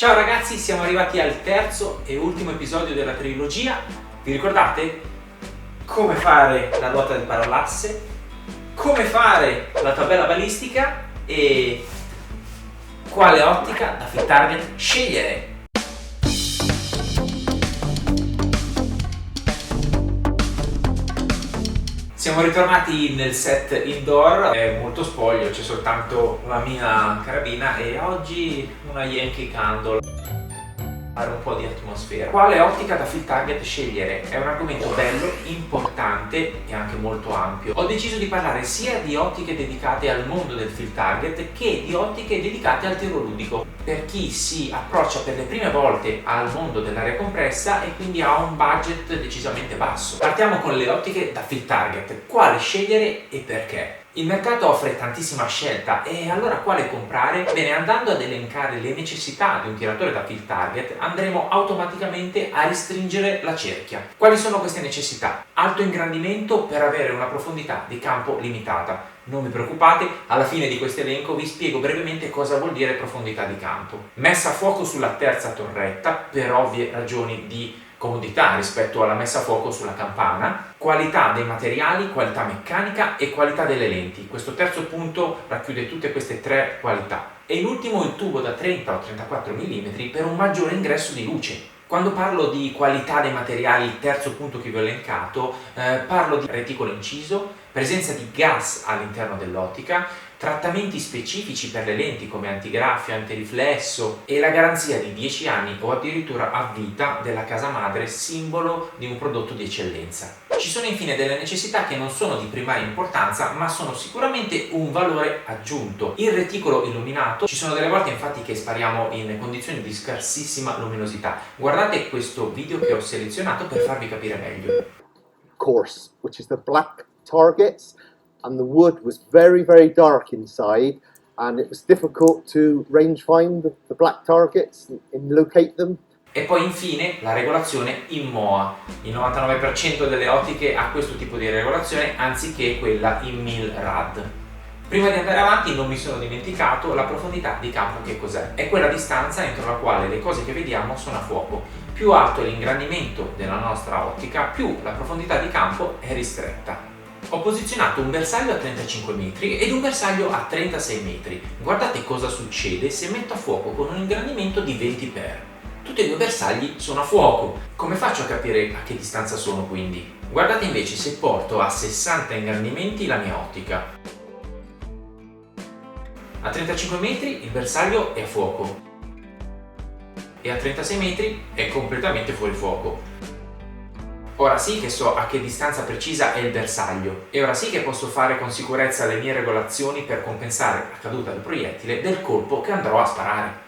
Ciao ragazzi, siamo arrivati al terzo e ultimo episodio della trilogia. Vi ricordate? Come fare la ruota del parallasse, come fare la tabella balistica e quale ottica da field target scegliere. Siamo ritornati nel set indoor, è molto spoglio, c'è soltanto la mia carabina e oggi una Yankee Candle. Fare un po' di atmosfera. Quale ottica da field target scegliere? È un argomento bello, importante e anche molto ampio. Ho deciso di parlare sia di ottiche dedicate al mondo del field target che di ottiche dedicate al tiro ludico, per chi si approccia per le prime volte al mondo dell'aria compressa e quindi ha un budget decisamente basso. Partiamo con le ottiche da field target. Quale scegliere e perché? Il mercato offre tantissima scelta e allora quale comprare? Bene, andando ad elencare le necessità di un tiratore da field target andremo automaticamente a restringere la cerchia. Quali sono queste necessità? Alto ingrandimento per avere una profondità di campo limitata. Non vi preoccupate, alla fine di questo elenco vi spiego brevemente cosa vuol dire profondità di campo. Messa a fuoco sulla terza torretta per ovvie ragioni di comodità rispetto alla messa a fuoco sulla campana, qualità dei materiali, qualità meccanica e qualità delle lenti. Questo terzo punto racchiude tutte queste tre qualità. E in ultimo il tubo da 30 o 34 mm per un maggiore ingresso di luce. Quando parlo di qualità dei materiali, il terzo punto che vi ho elencato, parlo di reticolo inciso, presenza di gas all'interno dell'ottica, trattamenti specifici per le lenti come antigraffio, antiriflesso e la garanzia di 10 anni o addirittura a vita della casa madre, simbolo di un prodotto di eccellenza. Ci sono infine delle necessità che non sono di primaria importanza ma sono sicuramente un valore aggiunto. Il reticolo illuminato, ci sono delle volte infatti che spariamo in condizioni di scarsissima luminosità. Guardate questo video che ho selezionato per farvi capire meglio. Course, which is the black targets, and the wood was very dark inside, and it was difficult to range find the black targets and locate them. E poi infine la regolazione in MOA. Il 99% delle ottiche ha questo tipo di regolazione anziché quella in mil-rad. Prima di andare avanti non mi sono dimenticato la profondità di campo che cos'è. È quella distanza entro la quale le cose che vediamo sono a fuoco. Più alto è l'ingrandimento della nostra ottica, più la profondità di campo è ristretta. Ho posizionato un bersaglio a 35 metri ed un bersaglio a 36 metri. Guardate cosa succede se metto a fuoco con un ingrandimento di 20 x. Tutti e due bersagli sono a fuoco. Come faccio a capire a che distanza sono quindi? Guardate invece se porto a 60 ingrandimenti la mia ottica. A 35 metri il bersaglio è a fuoco e a 36 metri è completamente fuori fuoco. Ora sì che so a che distanza precisa è il bersaglio e ora sì che posso fare con sicurezza le mie regolazioni per compensare la caduta del proiettile del colpo che andrò a sparare.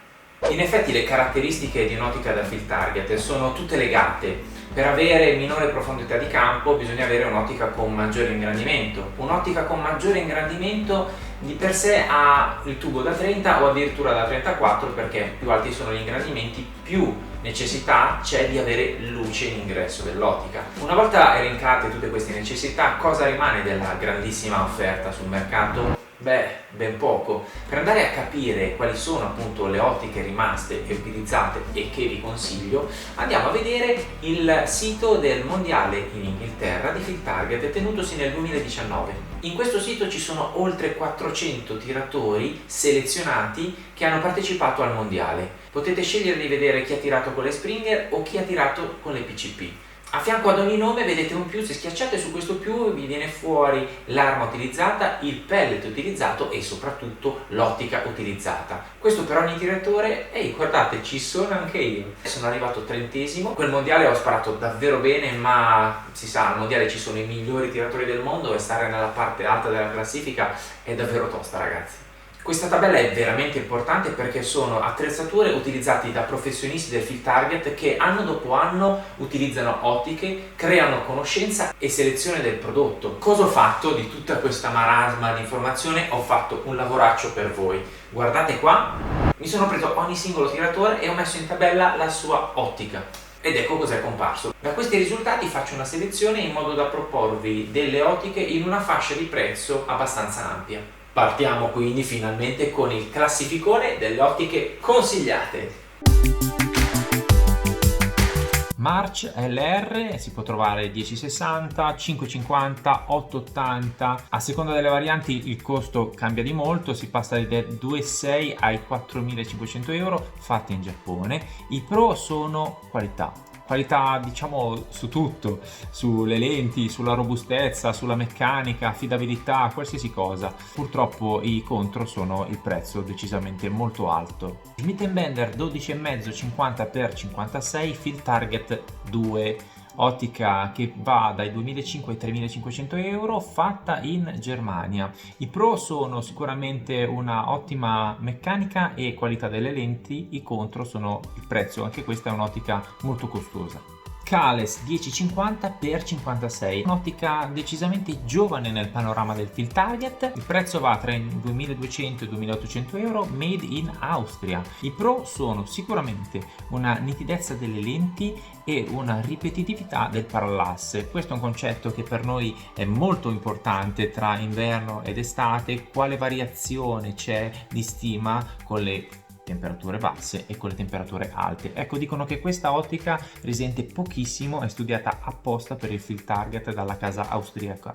In effetti le caratteristiche di un'ottica da field target sono tutte legate. Per avere minore profondità di campo bisogna avere un'ottica con maggiore ingrandimento. Un'ottica con maggiore ingrandimento di per sé ha il tubo da 30 o addirittura da 34 perché più alti sono gli ingrandimenti più necessità c'è di avere luce in ingresso dell'ottica. Una volta elencate tutte queste necessità, cosa rimane della grandissima offerta sul mercato? Beh, ben poco. Per andare a capire quali sono appunto le ottiche rimaste e utilizzate e che vi consiglio, andiamo a vedere il sito del mondiale in Inghilterra di field target tenutosi nel 2019. In questo sito ci sono oltre 400 tiratori selezionati che hanno partecipato al mondiale. Potete scegliere di vedere chi ha tirato con le Springer o chi ha tirato con le PCP. A fianco ad ogni nome vedete un più, se schiacciate su questo più vi viene fuori l'arma utilizzata, il pellet utilizzato e soprattutto l'ottica utilizzata. Questo per ogni tiratore, ehi guardate ci sono anche io. Sono arrivato 30esimo, quel mondiale ho sparato davvero bene ma si sa al mondiale ci sono i migliori tiratori del mondo e stare nella parte alta della classifica è davvero tosta ragazzi. Questa tabella è veramente importante perché sono attrezzature utilizzate da professionisti del field target che anno dopo anno utilizzano ottiche, creano conoscenza e selezione del prodotto. Cosa ho fatto di tutta questa marasma di informazione? Ho fatto un lavoraccio per voi. Guardate qua, mi sono preso ogni singolo tiratore e ho messo in tabella la sua ottica. Ed ecco cos'è comparso. Da questi risultati faccio una selezione in modo da proporvi delle ottiche in una fascia di prezzo abbastanza ampia. Partiamo quindi finalmente con il classificone delle ottiche consigliate. March LR si può trovare 1060, 550, 880. A seconda delle varianti il costo cambia di molto, si passa dai 2.600 ai 4.500 euro, fatti in Giappone. I Pro sono qualità diciamo su tutto, sulle lenti, sulla robustezza, sulla meccanica, affidabilità, qualsiasi cosa. Purtroppo i contro sono il prezzo decisamente molto alto. Smith & Bender 12,5 50x56 Field Target 2, ottica che va dai 2.500 ai 3.500 euro, fatta in Germania. I Pro sono sicuramente una ottima meccanica e qualità delle lenti, i contro sono il prezzo, anche questa è un'ottica molto costosa. Cales 1050x56, un'ottica decisamente giovane nel panorama del Field Target, il prezzo va tra i 2.200 e i 2.800 euro, made in Austria. I Pro sono sicuramente una nitidezza delle lenti e una ripetitività del parallasse. Questo è un concetto che per noi è molto importante tra inverno ed estate, quale variazione c'è di stima con le temperature basse e con le temperature alte. Ecco, dicono che questa ottica risente pochissimo, è studiata apposta per il Field Target dalla casa austriaca.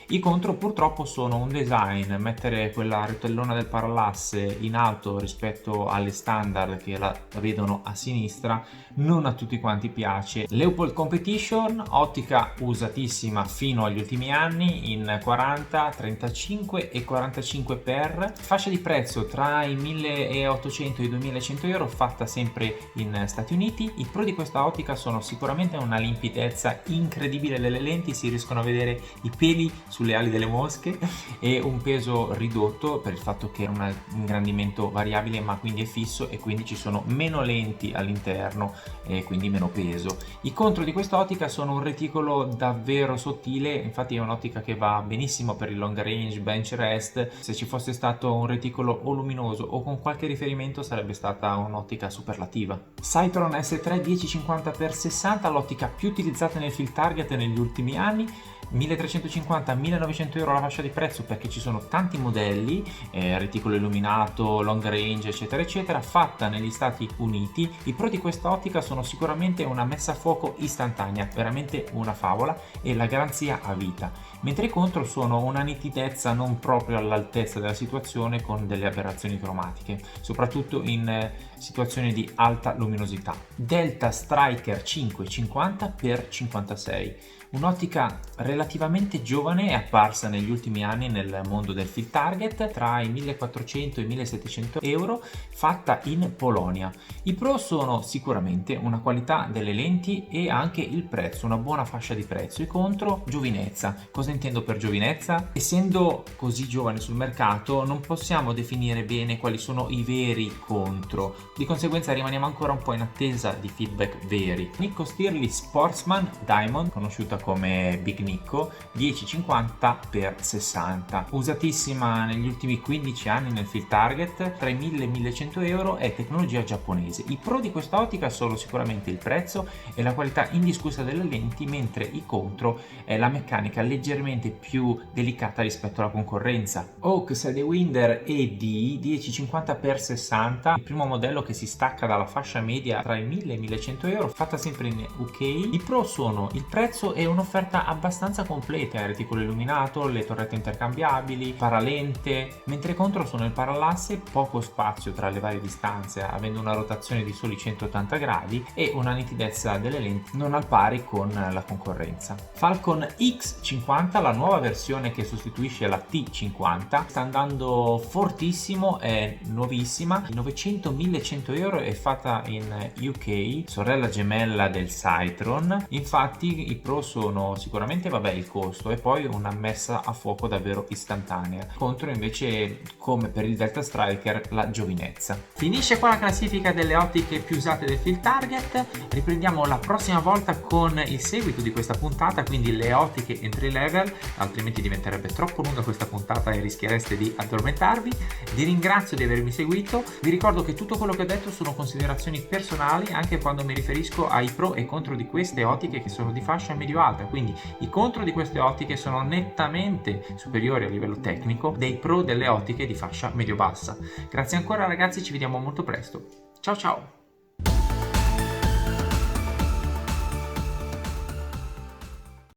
I contro purtroppo sono un design, mettere quella rotellona del parallasse in alto rispetto alle standard che la vedono a sinistra non a tutti quanti piace. Leupold Competition, ottica usatissima fino agli ultimi anni in 40, 35 e 45 per, fascia di prezzo tra i 1.800 e i 2.100 euro, fatta sempre in Stati Uniti. I pro di questa ottica sono sicuramente una limpidezza incredibile delle lenti, si riescono a vedere i peli sulle ali delle mosche e un peso ridotto per il fatto che è un ingrandimento variabile ma quindi è fisso e quindi ci sono meno lenti all'interno e quindi meno peso. I contro di quest'ottica sono un reticolo davvero sottile, infatti è un'ottica che va benissimo per il long range, bench rest. Se ci fosse stato un reticolo o luminoso o con qualche riferimento sarebbe stata un'ottica superlativa. Cytron S3 1050x60, l'ottica più utilizzata nel Field Target negli ultimi anni, 1.350-1.900 euro la fascia di prezzo perché ci sono tanti modelli, reticolo illuminato, long range eccetera eccetera, fatta negli Stati Uniti. I pro di questa ottica sono sicuramente una messa a fuoco istantanea, veramente una favola, e la garanzia a vita, mentre i contro sono una nitidezza non proprio all'altezza della situazione con delle aberrazioni cromatiche, soprattutto in situazioni di alta luminosità. Delta Striker 550x56, un'ottica relativamente giovane, è apparsa negli ultimi anni nel mondo del Field Target tra i 1.400 e i 1.700 euro, fatta in Polonia. I pro sono sicuramente una qualità delle lenti e anche il prezzo, una buona fascia di prezzo. I contro, giovinezza. Cosa intendo per giovinezza? Essendo così giovane sul mercato non possiamo definire bene quali sono i veri contro, di conseguenza rimaniamo ancora un po' in attesa di feedback veri. Nikko Stirling Sportsman Diamond, conosciuta come Big Nikko, 1050x60, usatissima negli ultimi 15 anni nel Field Target, tra i 1.000 e i 1.100 euro, è tecnologia giapponese. I pro di questa ottica sono sicuramente il prezzo e la qualità indiscussa delle lenti, mentre i contro è la meccanica leggermente più delicata rispetto alla concorrenza. Oak Sidewinder ED 1050x60, il primo modello che si stacca dalla fascia media tra i 1.000 e i 1.100 euro, fatta sempre in UK. I pro sono il prezzo e un'offerta abbastanza completa, il reticolo illuminato, le torrette intercambiabili, paralente, mentre contro sono il parallasse, poco spazio tra le varie distanze avendo una rotazione di soli 180 gradi e una nitidezza delle lenti non al pari con la concorrenza. Falcon X50, la nuova versione che sostituisce la T50, sta andando fortissimo, è nuovissima, 900-1100 euro, è fatta in UK, sorella gemella del Cytron. Infatti i pro sono sicuramente il costo e poi una messa a fuoco davvero istantanea, contro invece, come per il Delta Striker, la giovinezza. Finisce qua la classifica delle ottiche più usate del Field Target, riprendiamo la prossima volta con il seguito di questa puntata, quindi le ottiche entry level, altrimenti diventerebbe troppo lunga questa puntata e rischiereste di addormentarvi. Vi ringrazio di avermi seguito, vi ricordo che tutto quello che ho detto sono considerazioni personali anche quando mi riferisco ai pro e contro di queste ottiche che sono di fascia medio-alta, quindi i contro di queste ottiche sono nettamente superiori a livello tecnico dei pro delle ottiche di fascia medio-bassa. Grazie ancora ragazzi, ci vediamo molto presto. Ciao ciao!